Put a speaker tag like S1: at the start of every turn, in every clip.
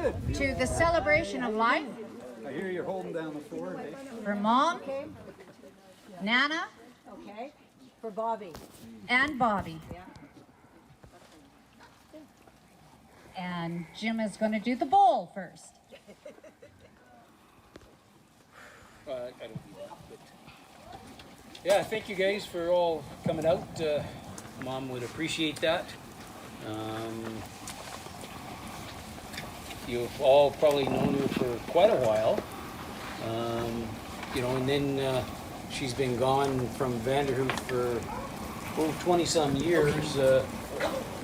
S1: to the celebration of life
S2: I hear you're holding down the fort, eh?
S1: for Mom, Nana,
S3: Okay, for Bobbie.
S1: and Bobbie. And Jim is going to do the bowl first.
S4: I don't do that, but yeah, thank you guys for all coming out. Mom would appreciate that. You've all probably known her for quite a while, you know, and then she's been gone from Vanderhoof for 20-some years.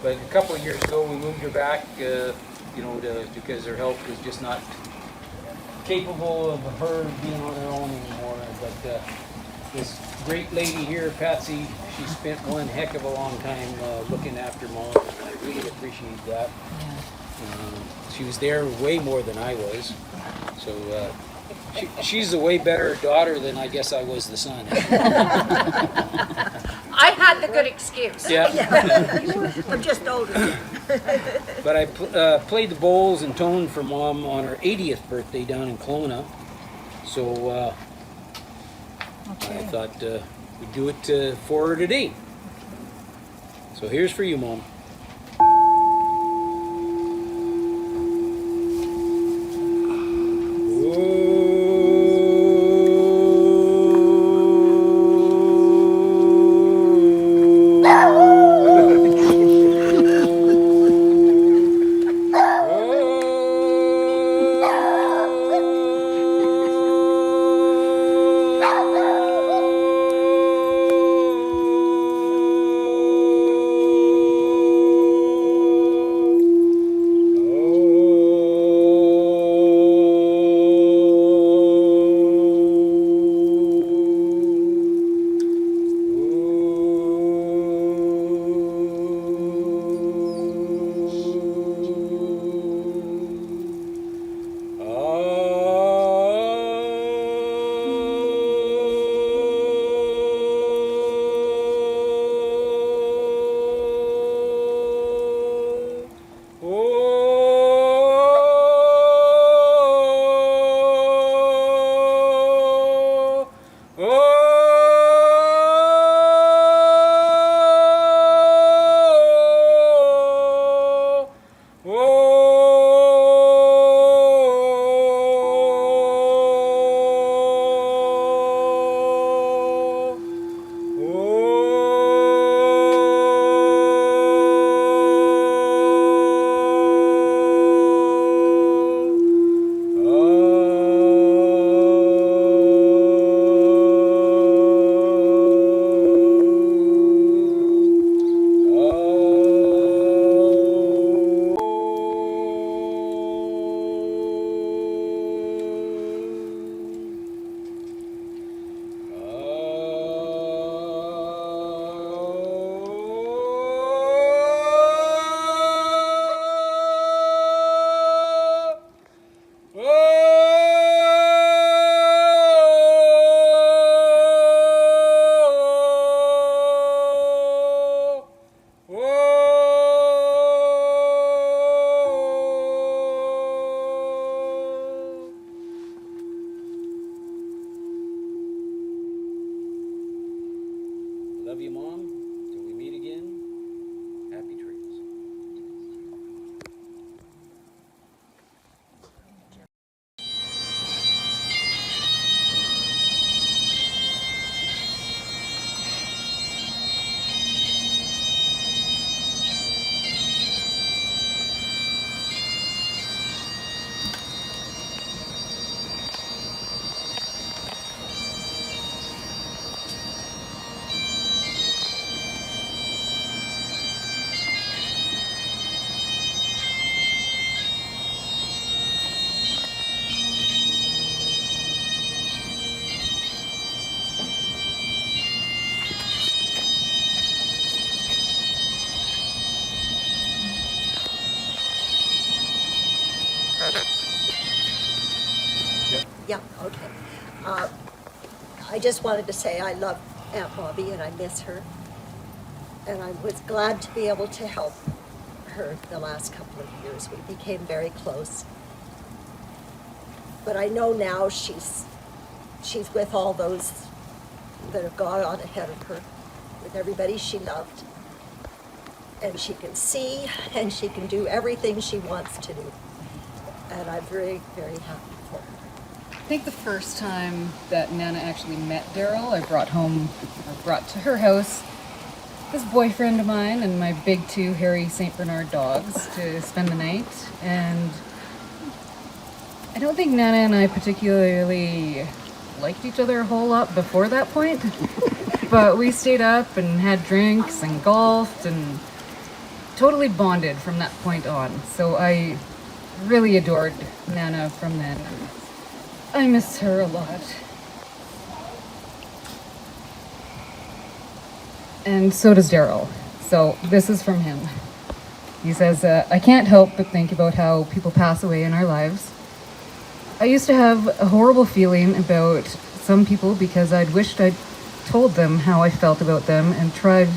S4: But a couple of years ago, we moved her back, you know, because her health was just not capable of her being on her own anymore. But this great lady here, Patsy, she spent one heck of a long time looking after Mom, and I really appreciate that. She was there way more than I was, so she's a way better daughter than I guess I was the son.
S1: I had the good excuse.
S4: Yeah.
S3: I'm just older.
S4: But I played the bowls and toned for Mom on her 80th birthday down in Kelowna. So I thought we'd do it for her today. So here's for you, Mom. Love you, Mom. Till we meet again, happy trails.
S3: Yeah, okay. I just wanted to say I love Aunt Bobbie and I miss her. And I was glad to be able to help her the last couple of years. We became very close. But I know now she's with all those that have gone on ahead of her, with everybody she loved. And she can see and she can do everything she wants to do. And I'm very, very happy for her.
S5: I think the first time that Nana actually met Daryl, I brought to her house this boyfriend of mine and my big 2 hairy St. Bernard dogs to spend the night. And I don't think Nana and I particularly liked each other a whole lot before that point. But we stayed up and had drinks and golfed and totally bonded from that point on. So I really adored Nana from then. I miss her a lot. And so does Daryl. So this is from him. He says, I can't help but think about how people pass away in our lives. I used to have a horrible feeling about some people because I'd wished I'd told them how I felt about them and tried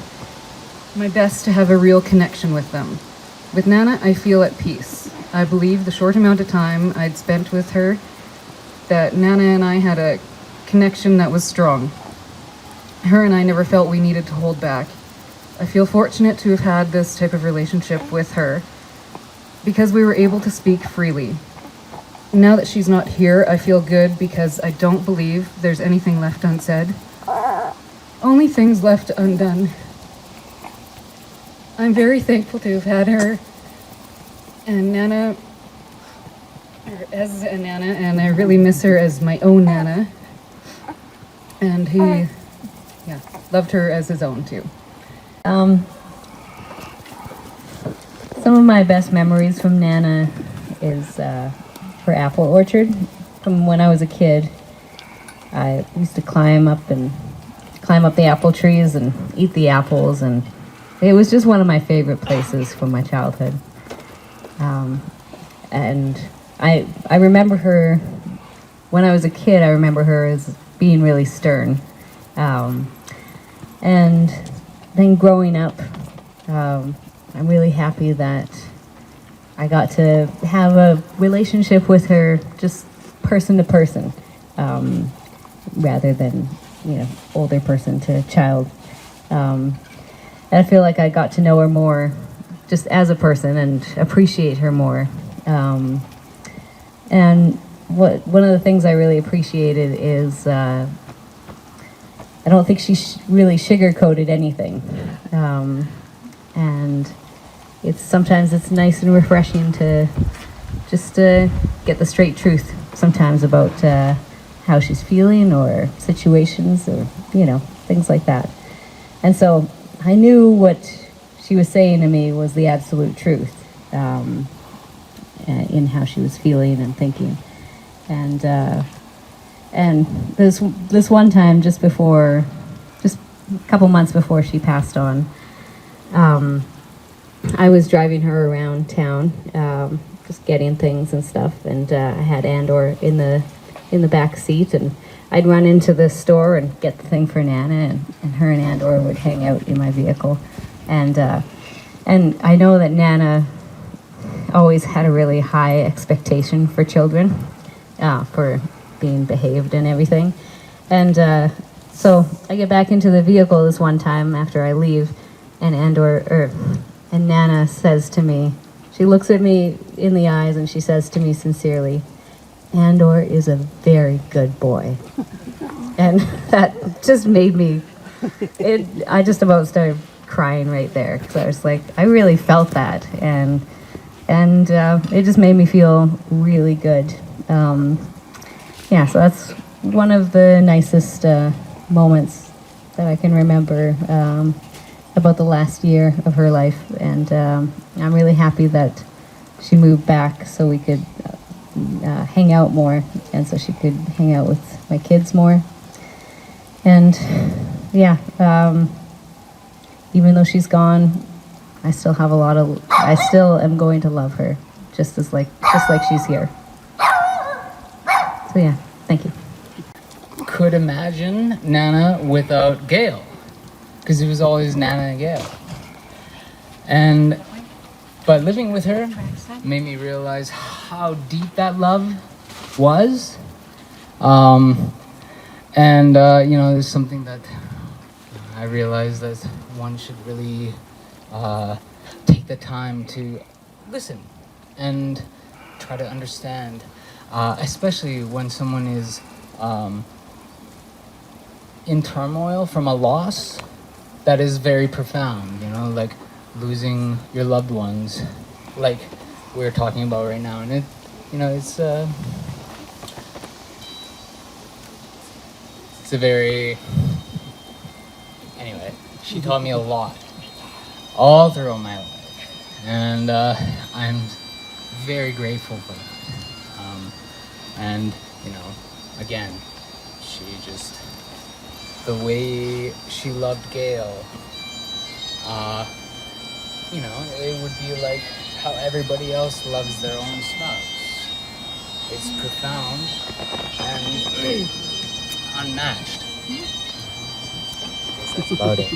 S5: my best to have a real connection with them. With Nana, I feel at peace. I believe the short amount of time I'd spent with her, that Nana and I had a connection that was strong. Her and I never felt we needed to hold back. I feel fortunate to have had this type of relationship with her because we were able to speak freely. Now that she's not here, I feel good because I don't believe there's anything left unsaid. Only things left undone. I'm very thankful to have had her and Nana as a Nana, and I really miss her as my own Nana. And he, loved her as his own too.
S6: Some of my best memories from Nana is her apple orchard. From when I was a kid, I used to climb up the apple trees and eat the apples, and it was just one of my favorite places from my childhood. And I remember her, when I was a kid, I remember her as being really stern. And then growing up, I'm really happy that I got to have a relationship with her just person to person, rather than, older person to child. And I feel like I got to know her more just as a person and appreciate her more. And one of the things I really appreciated is I don't think she really sugar-coated anything. And sometimes it's nice and refreshing to just get the straight truth sometimes about how she's feeling or situations or, things like that. And so I knew what she was saying to me was the absolute truth in how she was feeling and thinking. And this one time, just a couple months before she passed on, I was driving her around town, just getting things and stuff, and I had Andor in the back seat, and I'd run into the store and get the thing for Nana, and her and Andor would hang out in my vehicle, and I know that Nana always had a really high expectation for children, for being behaved and everything. And so I get back into the vehicle this one time after I leave, and Nana says to me, she looks at me in the eyes and she says to me sincerely, "Andor is a very good boy." And that just made me, I just about started crying right there, because I was like, I really felt that, and it just made me feel really good. So that's one of the nicest moments that I can remember about the last year of her life, and I'm really happy that she moved back so we could hang out more, and so she could hang out with my kids more. And even though she's gone, I still am going to love her just like she's here. So yeah, thank you.
S5: Could imagine Nana without Gail, because it was always Nana and Gail. But living with her made me realize how deep that love
S7: was. You know, it's something that I realized that one should really take the time to listen and try to understand, especially when someone is in turmoil from a loss that is very profound, you know, like losing your loved ones, like we're talking about right now. And it, you know, it's a very, anyway, she taught me a lot all throughout my life, and I'm very grateful for that. And you know, again, she just, the way she loved Gail, you know, it would be like how everybody else loves their own spouse. It's profound and unmatched. I guess that's about it.